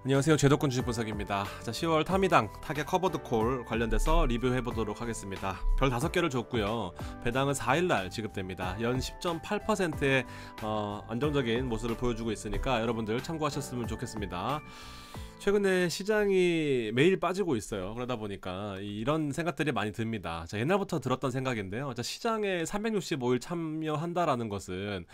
안녕하세요. 제도권 주식 분석입니다. 자, 10월 타미당 타겟 커버드 콜 관련돼서 리뷰해 보도록 하겠습니다. 별 5개를 줬고요. 배당은 4일날 지급됩니다. 연 10.8%의 안정적인 모습을 보여주고 있으니까 여러분들 참고하셨으면 좋겠습니다. 최근에 시장이 매일 빠지고 있어요. 그러다 보니까 이런 생각들이 많이 듭니다. 자, 옛날부터 들었던 생각인데요. 자, 시장에 365일 참여한다라는 것은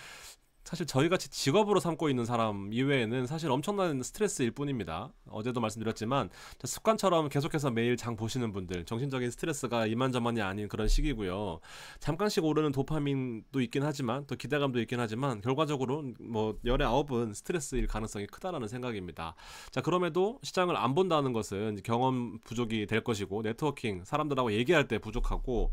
사실 저희같이 직업으로 삼고 있는 사람 이외에는 사실 엄청난 스트레스일 뿐입니다. 어제도 말씀드렸지만 습관처럼 계속해서 매일 장 보시는 분들, 정신적인 스트레스가 이만저만이 아닌 그런 시기고요. 잠깐씩 오르는 도파민도 있긴 하지만, 또 기대감도 있긴 하지만 결과적으로 뭐 열의 9은 스트레스일 가능성이 크다라는 생각입니다. 자, 그럼에도 시장을 안 본다는 것은 경험 부족이 될 것이고, 네트워킹, 사람들하고 얘기할 때 부족하고,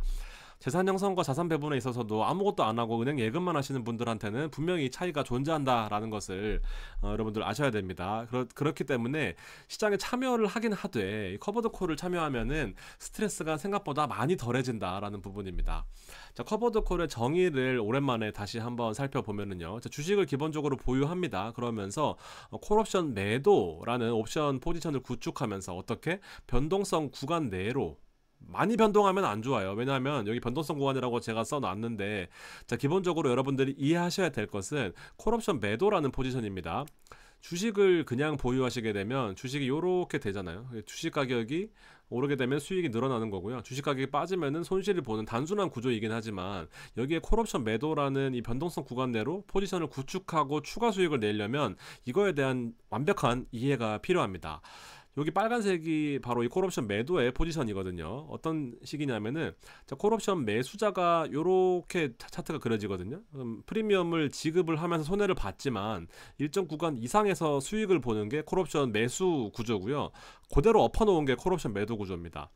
재산 형성과 자산 배분에 있어서도 아무것도 안 하고 은행 예금만 하시는 분들한테는 분명히 차이가 존재한다라는 것을 여러분들 아셔야 됩니다. 그렇기 때문에 시장에 참여를 하긴 하되 커버드 콜을 참여하면은 스트레스가 생각보다 많이 덜해진다라는 부분입니다. 자, 커버드 콜의 정의를 오랜만에 다시 한번 살펴보면은요. 자, 주식을 기본적으로 보유합니다. 그러면서 콜옵션 매도라는 옵션 포지션을 구축하면서 어떻게 변동성 구간 내로 많이 변동하면 안 좋아요. 왜냐하면 여기 변동성 구간이라고 제가 써놨는데, 자, 기본적으로 여러분들이 이해하셔야 될 것은 콜옵션 매도라는 포지션입니다. 주식을 그냥 보유하시게 되면 주식이 요렇게 되잖아요. 주식 가격이 오르게 되면 수익이 늘어나는 거고요. 주식 가격이 빠지면은 손실을 보는 단순한 구조이긴 하지만, 여기에 콜옵션 매도라는 이 변동성 구간 내로 포지션을 구축하고 추가 수익을 내려면 이거에 대한 완벽한 이해가 필요합니다. 여기 빨간색이 바로 이 콜옵션 매도의 포지션이거든요. 어떤 식이냐면은, 자, 콜옵션 매수자가 요렇게 차트가 그려지거든요. 프리미엄을 지급을 하면서 손해를 봤지만 일정 구간 이상에서 수익을 보는 게 콜옵션 매수 구조고요. 그대로 엎어놓은 게 콜옵션 매도 구조입니다.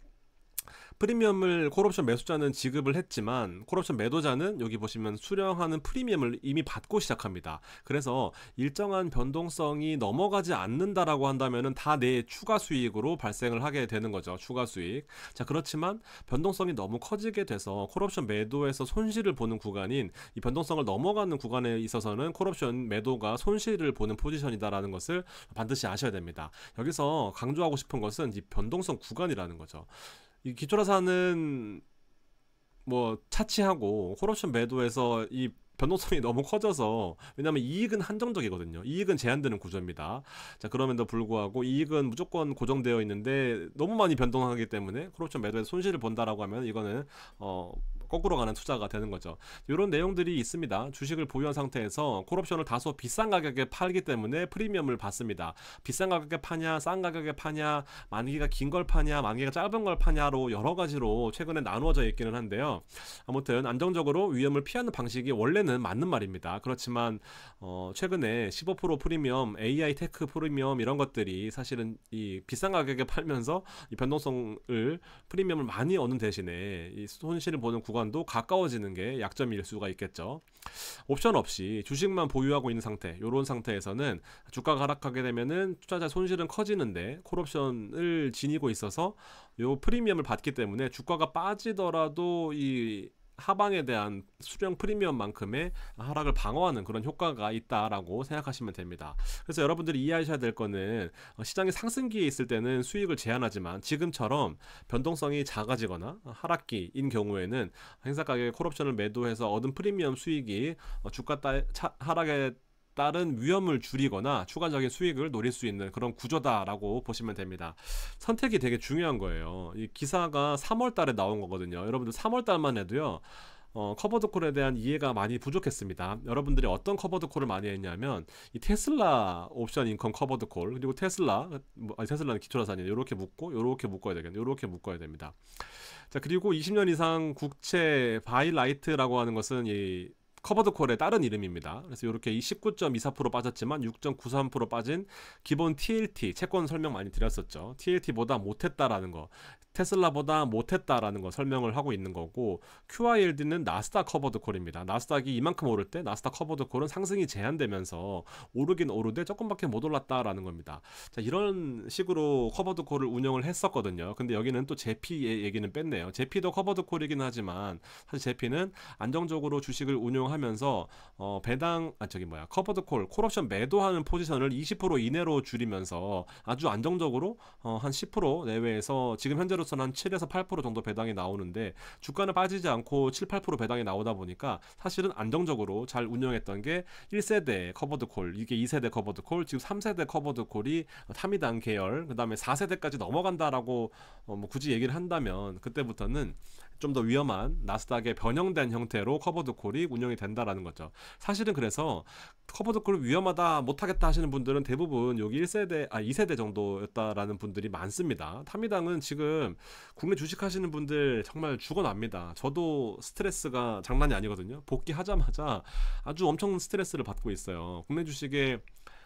프리미엄을 콜옵션 매수자는 지급을 했지만 콜옵션 매도자는 여기 보시면 수령하는 프리미엄을 이미 받고 시작합니다. 그래서 일정한 변동성이 넘어가지 않는다라고 한다면은 다 내 추가 수익으로 발생을 하게 되는 거죠. 추가 수익. 자, 그렇지만 변동성이 너무 커지게 돼서 콜옵션 매도에서 손실을 보는 구간인 이 변동성을 넘어가는 구간에 있어서는 콜옵션 매도가 손실을 보는 포지션이다라는 것을 반드시 아셔야 됩니다. 여기서 강조하고 싶은 것은 이 변동성 구간이라는 거죠. 이 기초자산은 뭐 차치하고 콜옵션 매도에서 이 변동성이 너무 커져서, 왜냐하면 이익은 한정적이거든요. 이익은 제한되는 구조입니다. 자, 그럼에도 불구하고 이익은 무조건 고정되어 있는데 너무 많이 변동하기 때문에 콜옵션 매도에서 손실을 본다라고 하면 이거는 거꾸로 가는 투자가 되는 거죠. 이런 내용들이 있습니다. 주식을 보유한 상태에서 콜옵션을 다소 비싼 가격에 팔기 때문에 프리미엄을 받습니다. 비싼 가격에 파냐, 싼 가격에 파냐, 만기가 긴 걸 파냐, 만기가 짧은 걸 파냐로 여러 가지로 최근에 나누어져 있기는 한데요. 아무튼 안정적으로 위험을 피하는 방식이 원래는 맞는 말입니다. 그렇지만 최근에 15% 프리미엄, AI 테크 프리미엄 이런 것들이 사실은 이 비싼 가격에 팔면서 이 변동성을 프리미엄을 많이 얻는 대신에 이 손실을 보는 구간도 가까워지는 게 약점일 수가 있겠죠. 옵션 없이 주식만 보유하고 있는 상태, 이런 상태에서는 주가가 하락하게 되면은 투자자 손실은 커지는데 콜옵션을 지니고 있어서 요 프리미엄을 받기 때문에 주가가 빠지더라도 이 하방에 대한 수령 프리미엄만큼의 하락을 방어하는 그런 효과가 있다라고 생각하시면 됩니다. 그래서 여러분들이 이해하셔야 될 거는, 시장이 상승기에 있을 때는 수익을 제한하지만 지금처럼 변동성이 작아지거나 하락기인 경우에는 행사 가격에 콜옵션을 매도해서 얻은 프리미엄 수익이 주가 하락에 다른 위험을 줄이거나 추가적인 수익을 노릴 수 있는 그런 구조다라고 보시면 됩니다. 선택이 되게 중요한 거예요. 이 기사가 3월 달에 나온 거거든요. 여러분들 3월 달만 해도요, 커버드 콜에 대한 이해가 많이 부족했습니다. 여러분들이 어떤 커버드 콜을 많이 했냐면 이 테슬라 옵션 인컴 커버드 콜, 그리고 테슬라는 기초자산이에요. 이렇게 묶어야 되겠네요. 이렇게 묶어야 됩니다. 자, 그리고 20년 이상 국채 바이라이트라고 하는 것은 이 커버드 콜의 다른 이름입니다. 그래서 이렇게 19.24% 빠졌지만 6.93% 빠진 기본 TLT, 채권 설명 많이 드렸었죠. TLT보다 못했다라는 거. 테슬라보다 못했다라는 거 설명을 하고 있는 거고, QILD는 나스닥 커버드 콜입니다. 나스닥이 이만큼 오를 때 나스닥 커버드 콜은 상승이 제한되면서 오르긴 오르되 조금밖에 못 올랐다라는 겁니다. 자, 이런 식으로 커버드 콜을 운영을 했었거든요. 근데 여기는 또 제피의 얘기는 뺐네요. 제피도 커버드 콜이긴 하지만 사실 제피는 안정적으로 주식을 운용하면서 배당 커버드 콜옵션 매도하는 포지션을 20% 이내로 줄이면서 아주 안정적으로 한 10% 내외에서 지금 현재로서는 한 7에서 8% 정도 배당이 나오는데, 주가는 빠지지 않고 7, 8% 배당이 나오다 보니까 사실은 안정적으로 잘 운영했던 게 1세대 커버드 콜, 이게 2세대 커버드 콜, 지금 3세대 커버드 콜이 타미당 계열, 그 다음에 4세대까지 넘어간다라고 뭐 굳이 얘기를 한다면, 그때부터는 좀 더 위험한 나스닥의 변형된 형태로 커버드 콜이 운영이 된다라는 거죠. 사실은 그래서 커버드 콜 위험하다, 못하겠다 하시는 분들은 대부분 여기 2세대 정도였다라는 분들이 많습니다. 타미당은 지금 국내 주식 하시는 분들 정말 죽어납니다. 저도 스트레스가 장난이 아니거든요. 복귀하자마자 아주 엄청 스트레스를 받고 있어요. 국내 주식에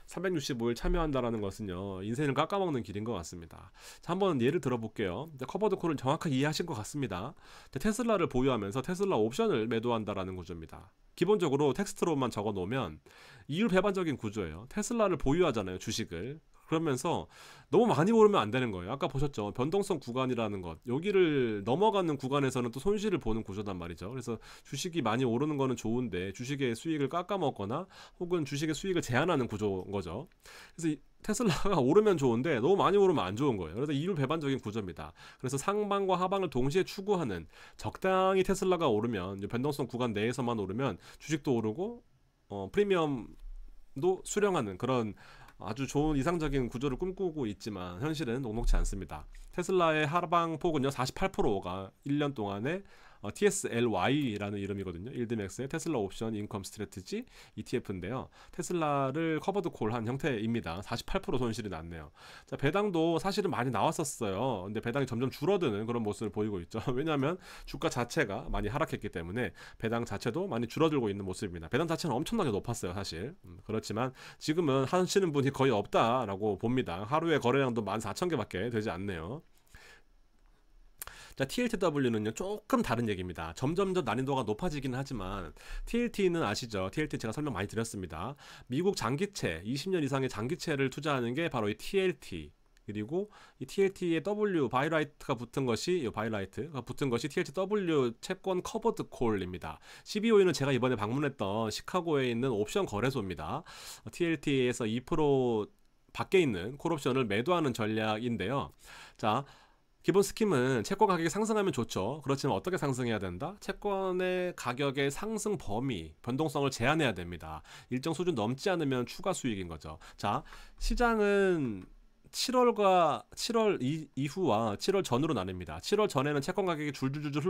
365일 참여한다라는 것은요, 인생을 깎아먹는 길인 것 같습니다. 자, 한번 예를 들어볼게요. 커버드 콜을 정확하게 이해하신 것 같습니다. 테슬라를 보유하면서 테슬라 옵션을 매도한다라는 구조입니다. 기본적으로 텍스트로만 적어 놓으면 이율 배반적인 구조예요. 테슬라를 보유하잖아요, 주식을. 그러면서 너무 많이 오르면 안 되는 거예요. 아까 보셨죠? 변동성 구간이라는 것. 여기를 넘어가는 구간에서는 또 손실을 보는 구조단 말이죠. 그래서 주식이 많이 오르는 거는 좋은데 주식의 수익을 깎아먹거나 혹은 주식의 수익을 제한하는 구조인 거죠. 그래서 테슬라가 오르면 좋은데 너무 많이 오르면 안 좋은 거예요. 그래서 이율 배반적인 구조입니다. 그래서 상방과 하방을 동시에 추구하는, 적당히 테슬라가 오르면, 변동성 구간 내에서만 오르면 주식도 오르고 프리미엄도 수령하는 그런 아주 좋은 이상적인 구조를 꿈꾸고 있지만 현실은 녹록지 않습니다. 테슬라의 하방폭은요 48%가 1년 동안에 TSLY라는 이름이거든요. 일드맥스의 테슬라 옵션 인컴 스트래티지 ETF인데요. 테슬라를 커버드 콜한 형태입니다. 48% 손실이 났네요. 자, 배당도 사실은 많이 나왔었어요. 근데 배당이 점점 줄어드는 그런 모습을 보이고 있죠. 왜냐하면 주가 자체가 많이 하락했기 때문에 배당 자체도 많이 줄어들고 있는 모습입니다. 배당 자체는 엄청나게 높았어요, 사실. 그렇지만 지금은 하시는 분이 거의 없다라고 봅니다. 하루에 거래량도 14,000개밖에 되지 않네요. 자, TLTW는요 조금 다른 얘기입니다. 점점점 난이도가 높아지기는 하지만, TLT는 아시죠? TLT 제가 설명 많이 드렸습니다. 미국 장기채, 20년 이상의 장기채를 투자하는 게 바로 이 TLT. 그리고 이 TLT에 W 바이라이트가 붙은 것이 TLTW 채권 커버드 콜입니다. CBOE는 제가 이번에 방문했던 시카고에 있는 옵션 거래소입니다. TLT에서 2% 밖에 있는 콜옵션을 매도하는 전략인데요. 자, 기본 스킴은 채권 가격이 상승하면 좋죠. 그렇지만 어떻게 상승해야 된다? 채권의 가격의 상승 범위, 변동성을 제한해야 됩니다. 일정 수준 넘지 않으면 추가 수익인 거죠. 자, 시장은 7월 이후와 7월 전으로 나뉩니다. 7월 전에는 채권 가격이 줄줄줄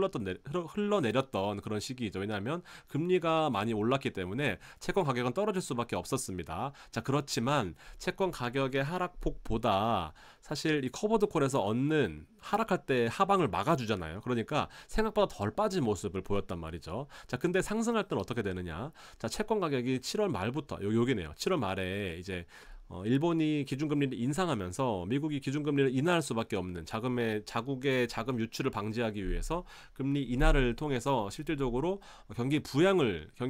흘러내렸던 그런 시기이죠. 왜냐하면 금리가 많이 올랐기 때문에 채권 가격은 떨어질 수밖에 없었습니다. 자, 그렇지만 채권 가격의 하락폭보다 사실 이 커버드 콜에서 얻는, 하락할 때 하방을 막아주잖아요. 그러니까 생각보다 덜 빠진 모습을 보였단 말이죠. 자, 근데 상승할 때는 어떻게 되느냐? 자, 채권 가격이 7월 말부터 여기네요. 7월 말에 이제 일본이 기준금리를 인상하면서 미국이 기준금리를 인하할 수밖에 없는, 자국의 자금 유출을 방지하기 위해서 금리 인하를 통해서 실질적으로 경기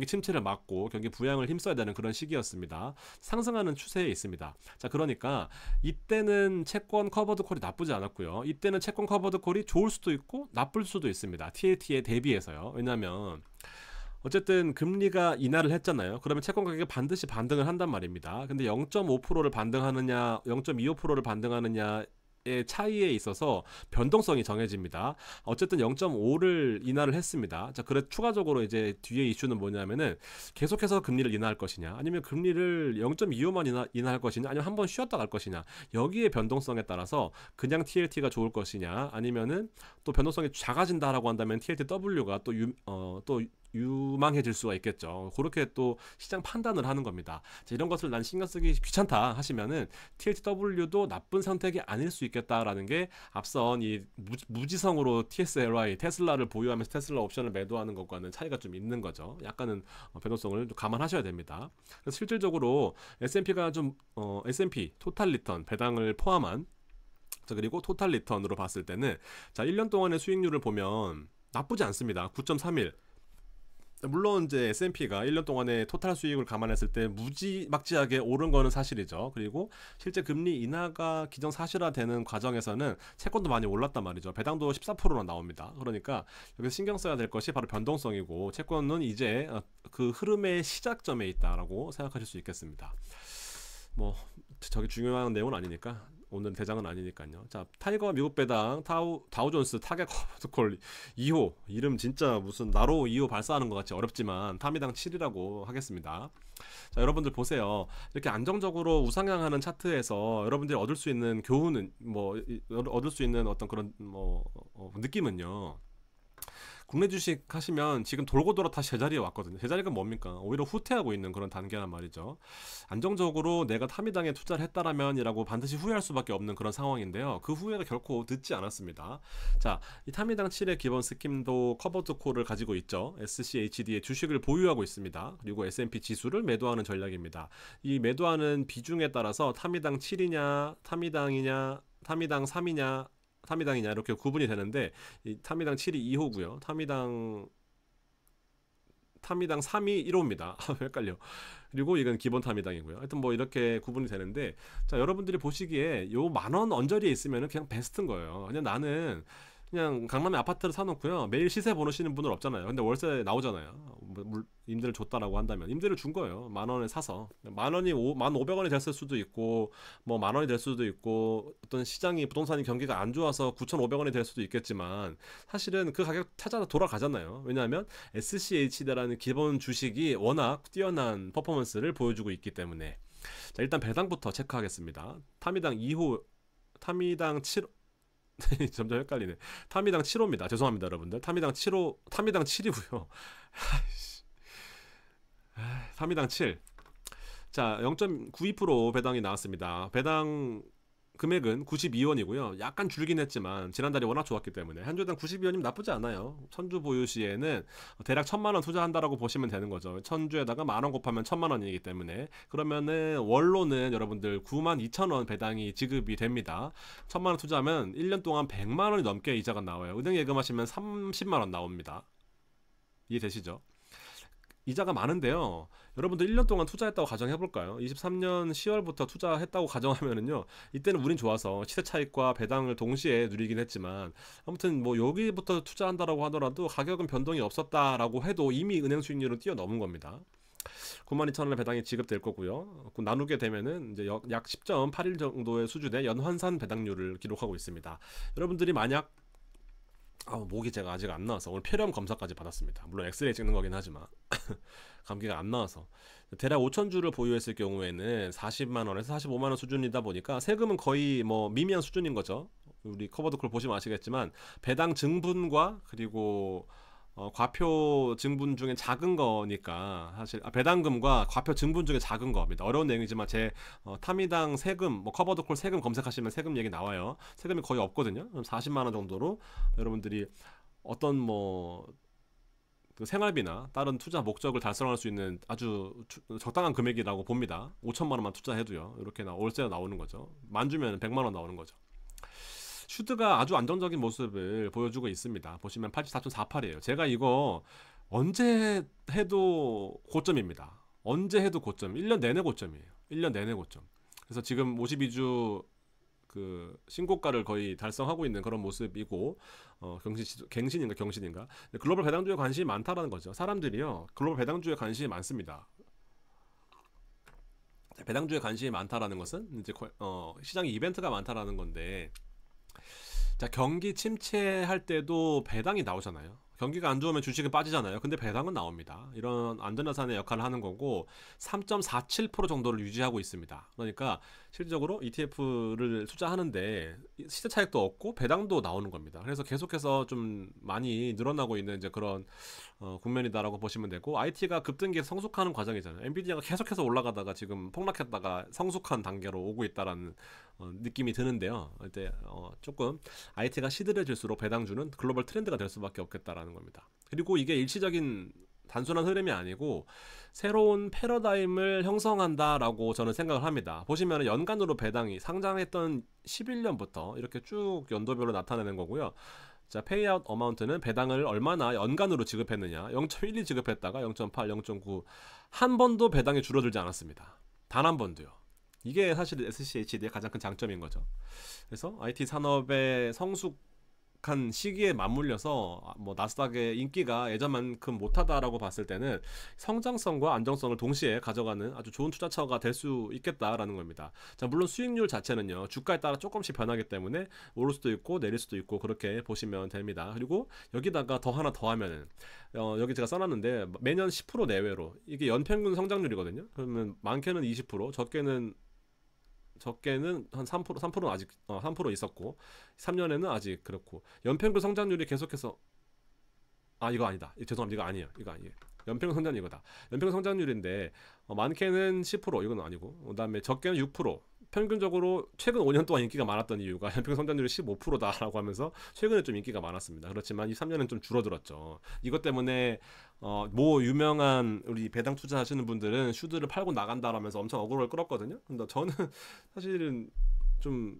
침체를 막고 경기 부양을 힘써야 되는 그런 시기였습니다. 상승하는 추세에 있습니다. 자, 그러니까 이때는 채권 커버드 콜이 나쁘지 않았고요. 이때는 채권 커버드 콜이 좋을 수도 있고 나쁠 수도 있습니다. TLT에 대비해서요. 왜냐하면 어쨌든 금리가 인하를 했잖아요. 그러면 채권 가격이 반드시 반등을 한단 말입니다. 근데 0.5%를 반등하느냐 0.25%를 반등하느냐 의 차이에 있어서 변동성이 정해집니다. 어쨌든 0.5를 인하를 했습니다. 자, 그래 추가적으로 이제 뒤에 이슈는 뭐냐면은 계속해서 금리를 인하할 것이냐, 아니면 금리를 0.25만 인하할 것이냐, 아니면 한번 쉬었다 갈 것이냐, 여기에 변동성에 따라서 그냥 TLT가 좋을 것이냐, 아니면은 또 변동성이 작아진다라고 한다면 TLTW가 또 유망해질 수가 있겠죠. 그렇게 또 시장 판단을 하는 겁니다. 자, 이런 것을 난 신경 쓰기 귀찮다 하시면은 TLTW도 나쁜 선택이 아닐 수 있겠다라는 게 앞선 이 무지성으로 TSLY 테슬라를 보유하면서 테슬라 옵션을 매도하는 것과는 차이가 좀 있는 거죠. 약간은 변동성을 좀 감안하셔야 됩니다. 그래서 실질적으로 S&P가 S&P 토탈 리턴 배당을 포함한 자, 그리고 토탈 리턴으로 봤을 때는 자, 1년 동안의 수익률을 보면 나쁘지 않습니다. 9.31. 물론 이제 S&P가 1년 동안의 토탈 수익을 감안했을 때 무지막지하게 오른 거는 사실이죠. 그리고 실제 금리 인하가 기정사실화되는 과정에서는 채권도 많이 올랐단 말이죠. 배당도 14%나 나옵니다. 그러니까 여기서 신경 써야 될 것이 바로 변동성이고, 채권은 이제 그 흐름의 시작점에 있다라고 생각하실 수 있겠습니다. 뭐 저게 중요한 내용은 아니니까, 오늘 대장은 아니니까요. 자, 타이거 미국 배당 다우존스 타겟 커버콜 2호, 이름 진짜 무슨 나로 2호 발사하는 것 같이 어렵지만 타미당 7이라고 하겠습니다. 자, 여러분들 보세요. 이렇게 안정적으로 우상향하는 차트에서 여러분들이 얻을 수 있는 교훈은 얻을 수 있는 어떤 그런 느낌은요, 국내 주식 하시면 지금 돌고 돌아 다시 제자리에 왔거든요. 제자리가 뭡니까? 오히려 후퇴하고 있는 그런 단계란 말이죠. 안정적으로 내가 타미당에 투자를 했다라면 이라고 반드시 후회할 수밖에 없는 그런 상황인데요. 그 후회가 결코 늦지 않았습니다. 자, 이 타미당 7의 기본 스킴도 커버드 콜을 가지고 있죠. SCHD의 주식을 보유하고 있습니다. 그리고 S&P 지수를 매도하는 전략입니다. 이 매도하는 비중에 따라서 타미당 7이냐, 타미당이냐, 타미당 3이냐, 타미당이냐 이렇게 구분이 되는데, 이 타미당 7이 2호고요. 타미당 3이 1호입니다. 헷갈려. 그리고 이건 기본 타미당이고요. 하여튼 뭐 이렇게 구분이 되는데, 자, 여러분들이 보시기에 요 10,000원 언저리에 있으면 그냥 베스트인 거예요. 그냥 나는 그냥 강남에 아파트를 사놓고요, 매일 시세 보시는 분은 없잖아요. 근데 월세 나오잖아요. 임대를 줬다라고 한다면 임대를 준 거예요. 10,000원에 사서. 10,000원이 1,500원이 됐을 수도 있고, 뭐 10,000원이 될 수도 있고, 어떤 시장이 부동산이 경기가 안 좋아서 9,500원이 될 수도 있겠지만, 사실은 그 가격 찾아 돌아가잖아요. 왜냐하면 SCHD라는 기본 주식이 워낙 뛰어난 퍼포먼스를 보여주고 있기 때문에. 자, 일단 배당부터 체크하겠습니다. 타미당 2호, 타미당 7, 점점 헷갈리네. 타미당 7호입니다. 죄송합니다, 여러분들. 타미당 7호, 타미당 7이고요. 타미당 7. 자, 0.92% 배당이 나왔습니다. 배당 금액은 92원이고요. 약간 줄긴 했지만 지난달이 워낙 좋았기 때문에 한 주당 92원이면 나쁘지 않아요. 천주 보유 시에는 대략 1,000만원 투자한다라고 보시면 되는 거죠. 천주에다가 만원 곱하면 1,000만원이기 때문에, 그러면은 월로는 여러분들 92,000원 배당이 지급이 됩니다. 1,000만원 투자하면 1년 동안 100만원이 넘게 이자가 나와요. 은행 예금하시면 30만원 나옵니다. 이해되시죠? 이자가 많은데요, 여러분들 1년 동안 투자했다고 가정해볼까요? 23년 10월부터 투자했다고 가정하면은요, 이때는 운이 좋아서 시세 차익과 배당을 동시에 누리긴 했지만, 아무튼 뭐 여기부터 투자한다라고 하더라도 가격은 변동이 없었다라고 해도 이미 은행 수익률은 뛰어넘은 겁니다. 92,000원의 배당이 지급될 거고요. 나누게 되면은 이제 약 10.81 정도의 수준의 연환산 배당률을 기록하고 있습니다. 여러분들이 만약 목이 제가 아직 안 나와서 오늘 폐렴 검사까지 받았습니다. 물론 엑스레이 찍는 거긴 하지만 감기가 안 나와서, 대략 5,000주를 보유했을 경우에는 40만원에서 45만원 수준이다 보니까 세금은 거의 뭐 미미한 수준인 거죠. 우리 커버드콜 보시면 아시겠지만 배당 증분과 그리고 과표 증분 중에 작은 거니까, 사실 배당금과 과표 증분 중에 작은 겁니다. 어려운 내용이지만 제 타미당 세금, 뭐 커버드콜 세금 검색하시면 세금 얘기 나와요. 세금이 거의 없거든요. 40만원 정도로 여러분들이 어떤 그 생활비나 다른 투자 목적을 달성할 수 있는 아주 적당한 금액이라고 봅니다. 5,000만원만 투자해도요, 이렇게 월세가 나오는 거죠. 만 주면 100만원 나오는 거죠. 슈드가 아주 안정적인 모습을 보여주고 있습니다. 보시면 84.48이에요. 제가 이거 언제 해도 고점입니다. 언제 해도 고점. 1년 내내 고점이에요. 1년 내내 고점. 그래서 지금 52주 그 신고가를 거의 달성하고 있는 그런 모습이고, 경신인가 글로벌 배당주에 관심이 많다라는 거죠. 사람들이요, 글로벌 배당주에 관심이 많습니다. 배당주에 관심이 많다라는 것은 이제 시장에 이벤트가 많다라는 건데, 자, 경기 침체할 때도 배당이 나오잖아요. 경기가 안 좋으면 주식은 빠지잖아요. 근데 배당은 나옵니다. 이런 안전자산의 역할을 하는 거고, 3.47% 정도를 유지하고 있습니다. 그러니까 실질적으로 ETF를 투자하는데 시세 차익도 없고 배당도 나오는 겁니다. 그래서 계속해서 좀 많이 늘어나고 있는 이제 그런 국면이다라고 보시면 되고, IT가 급등기에 성숙하는 과정이잖아요. 엔비디아가 계속해서 올라가다가 지금 폭락했다가 성숙한 단계로 오고 있다라는 느낌이 드는데요. 이때 조금 IT가 시들해질수록 배당주는 글로벌 트렌드가 될 수밖에 없겠다라는 겁니다. 그리고 이게 일시적인 단순한 흐름이 아니고 새로운 패러다임을 형성한다라고 저는 생각을 합니다. 보시면 연간으로 배당이 상장했던 11년부터 이렇게 쭉 연도별로 나타내는 거고요. 자, 페이아웃 어마운트는 배당을 얼마나 연간으로 지급했느냐, 0.12 지급했다가 0.8, 0.9 한 번도 배당이 줄어들지 않았습니다. 단 한 번도요. 이게 사실 SCHD의 가장 큰 장점인 거죠. 그래서 IT 산업의 성숙한 시기에 맞물려서 뭐 나스닥의 인기가 예전만큼 못하다라고 봤을 때는 성장성과 안정성을 동시에 가져가는 아주 좋은 투자처가 될 수 있겠다라는 겁니다. 자, 물론 수익률 자체는요, 주가에 따라 조금씩 변하기 때문에 오를 수도 있고 내릴 수도 있고 그렇게 보시면 됩니다. 그리고 여기다가 더 하나 더 하면은 여기 제가 써놨는데 매년 10% 내외로, 이게 연평균 성장률이거든요. 그러면 많게는 20%, 적게는 한 3%는 아직 3% 있었고 3년에는 아직 그렇고, 연평균 성장률이 계속해서 이거 아니다. 죄송합니다. 이거 아니에요. 이거 아니에요. 연평균 성장률 이거다. 연평균 성장률인데 많게는 10%, 이건 아니고, 그다음에 적게는 6%. 평균적으로 최근 5년 동안 인기가 많았던 이유가 연평균 성장률이 15%다라고 하면서 최근에 좀 인기가 많았습니다. 그렇지만 이 3년은 좀 줄어들었죠. 이것 때문에 뭐 유명한 우리 배당 투자하시는 분들은 슈드를 팔고 나간다라면서 엄청 어그로를 끌었거든요. 근데 저는 사실은 좀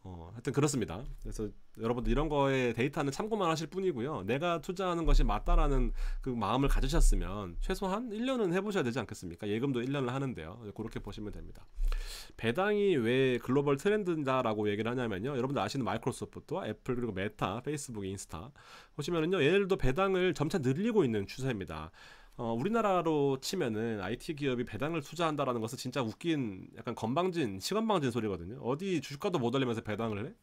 하여튼 그렇습니다. 그래서 여러분들 이런 거에 데이터는 참고만 하실 뿐이고요. 내가 투자하는 것이 맞다라는 그 마음을 가지셨으면 최소한 1년은 해보셔야 되지 않겠습니까? 예금도 1년을 하는데요. 그렇게 보시면 됩니다. 배당이 왜 글로벌 트렌드다라고 얘기를 하냐면요, 여러분들 아시는 마이크로소프트와 애플, 그리고 메타, 페이스북, 인스타 보시면은요, 얘네들도 배당을 점차 늘리고 있는 추세입니다. 우리나라로 치면은 IT 기업이 배당을 투자한다라는 것은 진짜 웃긴, 약간 건방진, 시건방진 소리거든요. 어디 주가도 못 올리면서 배당을 해?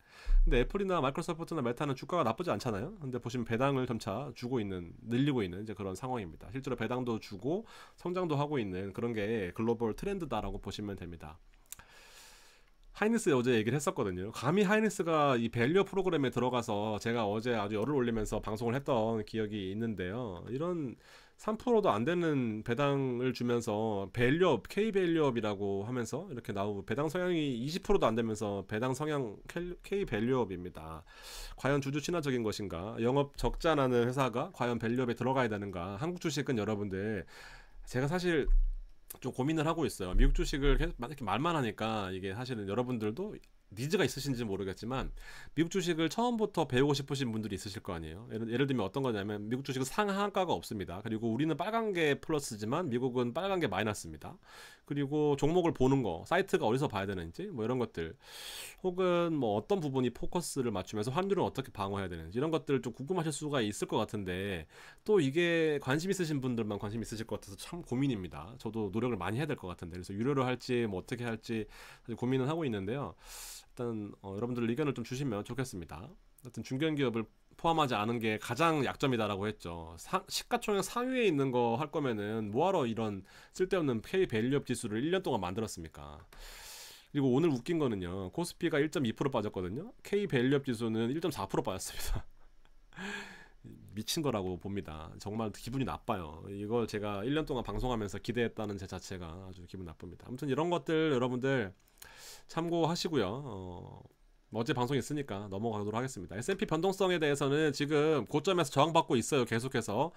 근데 애플이나 마이크로소프트나 메타는 주가가 나쁘지 않잖아요. 근데 보시면 배당을 점차 주고 있는, 늘리고 있는 이제 그런 상황입니다. 실제로 배당도 주고 성장도 하고 있는 그런 게 글로벌 트렌드다라고 보시면 됩니다. 하이닉스 어제 얘기를 했었거든요. 감히 하이닉스가 이 밸류 프로그램에 들어가서, 제가 어제 아주 열을 올리면서 방송을 했던 기억이 있는데요, 이런 3%도 안 되는 배당을 주면서 밸류업, K 밸류업이라고 하면서 이렇게 나오고, 배당 성향이 20%도 안 되면서 배당 성향 K 밸류업입니다. 과연 주주 친화적인 것인가? 영업 적자 나는 회사가 과연 밸류업에 들어가야 되는가? 한국 주식은 여러분들, 제가 사실 좀 고민을 하고 있어요. 미국 주식을 계속 이렇게 말만 하니까, 이게 사실은 여러분들도 니즈가 있으신지 모르겠지만 미국 주식을 처음부터 배우고 싶으신 분들이 있으실 거 아니에요. 예를 들면 어떤 거냐면, 미국 주식은 상한가가 없습니다. 그리고 우리는 빨간 게 플러스지만 미국은 빨간 게 마이너스입니다. 그리고 종목을 보는 거, 사이트가 어디서 봐야 되는지, 뭐 이런 것들, 혹은 뭐 어떤 부분이 포커스를 맞추면서 환율은 어떻게 방어해야 되는지, 이런 것들 좀 궁금하실 수가 있을 것 같은데, 또 이게 관심 있으신 분들만 관심 있으실 것 같아서 참 고민입니다. 저도 노력을 많이 해야 될 것 같은데, 그래서 유료로 할지 뭐 어떻게 할지 고민은 하고 있는데요. 일단 여러분들 의견을 좀 주시면 좋겠습니다. 하여튼 중견기업을 포함하지 않은 게 가장 약점이다라고 했죠. 시가총액 상위에 있는 거 할 거면은 뭐하러 이런 쓸데없는 K 밸류업 지수를 1년 동안 만들었습니까? 그리고 오늘 웃긴 거는요, 코스피가 1.2% 빠졌거든요. K 밸류업 지수는 1.4% 빠졌습니다. 미친 거라고 봅니다. 정말 기분이 나빠요. 이걸 제가 1년 동안 방송하면서 기대했다는 제 자체가 아주 기분 나쁩니다. 아무튼 이런 것들 여러분들 참고하시고요. 어제 방송이 있으니까 넘어가도록 하겠습니다. S&P 변동성에 대해서는 지금 고점에서 저항받고 있어요. 계속해서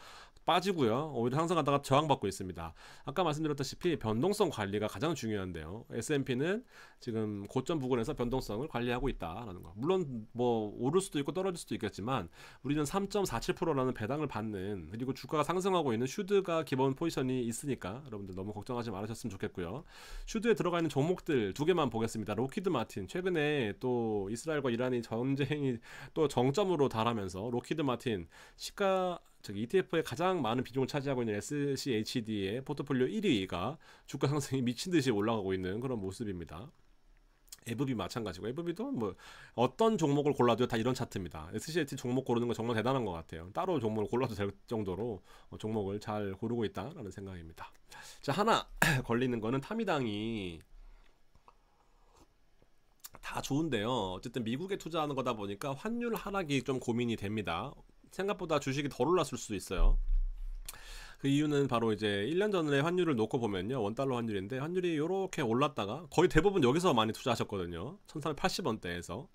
빠지고요, 오히려 상승하다가 저항받고 있습니다. 아까 말씀드렸다시피 변동성 관리가 가장 중요한데요, S&P는 지금 고점 부근에서 변동성을 관리하고 있다라는 거. 물론 뭐 오를 수도 있고 떨어질 수도 있겠지만 우리는 3.47%라는 배당을 받는, 그리고 주가가 상승하고 있는 슈드가 기본 포지션이 있으니까 여러분들 너무 걱정하지 말으셨으면 좋겠고요. 슈드에 들어가 있는 종목들 두 개만 보겠습니다. 로키드 마틴, 최근에 또 이스라엘과 이란이 전쟁이 또 정점으로 달하면서 로키드 마틴 시가 ETF에 가장 많은 비중을 차지하고 있는 SCHD의 포트폴리오 1위가 주가 상승이 미친듯이 올라가고 있는 그런 모습입니다. 에브비 마찬가지고, 에브비도 뭐 어떤 종목을 골라도 다 이런 차트입니다. SCH 종목 고르는 거 정말 대단한 것 같아요. 따로 종목을 골라도 될 정도로 종목을 잘 고르고 있다라는 생각입니다. 자, 하나 걸리는 거는 타미당이 다 좋은데요, 어쨌든 미국에 투자하는 거다 보니까 환율 하락이 좀 고민이 됩니다. 생각보다 주식이 덜 올랐을 수도 있어요. 그 이유는 바로 이제 1년 전에 환율을 놓고 보면요, 원달러 환율인데 환율이 이렇게 올랐다가 거의 대부분 여기서 많이 투자하셨거든요. 1380원대에서.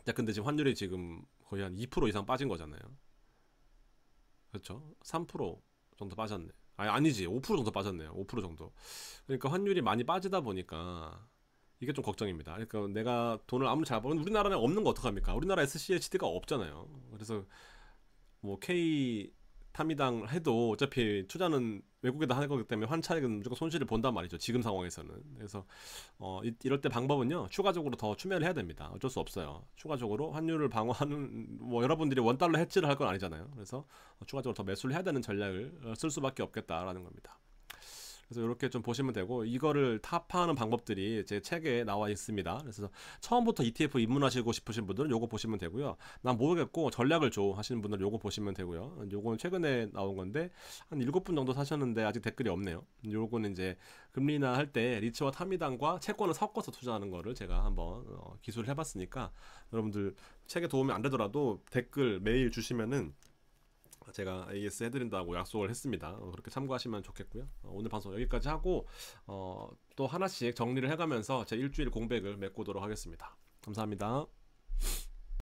자, 근데 지금 환율이 지금 거의 한 2% 이상 빠진 거잖아요. 그렇죠. 3% 정도 빠졌네. 아니지. 5% 정도 빠졌네요. 5% 정도. 그러니까 환율이 많이 빠지다 보니까 이게 좀 걱정입니다. 그러니까 내가 돈을 아무리 잘 버는 우리나라는 없는 거 어떡합니까? 우리나라 SCHD가 없잖아요. 그래서 뭐 K 타미당 해도 어차피 투자는 외국에다 하는 거기 때문에 환차익은 무조건 손실을 본단 말이죠. 지금 상황에서는. 그래서 이럴 때 방법은요. 추가적으로 더 추매를 해야 됩니다. 어쩔 수 없어요. 추가적으로 환율을 방어하는 뭐 여러분들이 원달러 해지를 할 건 아니잖아요. 그래서 추가적으로 더 매수를 해야 되는 전략을 쓸 수밖에 없겠다라는 겁니다. 그래서 이렇게 좀 보시면 되고 이거를 타파하는 방법들이 제 책에 나와 있습니다. 그래서 처음부터 ETF 입문하시고 싶으신 분들은 요거 보시면 되고요. 난 모르겠고 전략을 줘 하시는 분들은 요거 보시면 되고요. 요거는 최근에 나온 건데 한 7분 정도 사셨는데 아직 댓글이 없네요. 요거는 이제 금리 인하 할 때 리츠와 타미당과 채권을 섞어서 투자하는 거를 제가 한번 기술을 해봤으니까 여러분들 책에 도움이 안 되더라도 댓글 메일 주시면은 제가 AS 해드린다고 약속을 했습니다. 그렇게 참고하시면 좋겠고요. 오늘 방송 여기까지 하고 또 하나씩 정리를 해가면서 제 일주일 공백을 메꾸도록 하겠습니다. 감사합니다.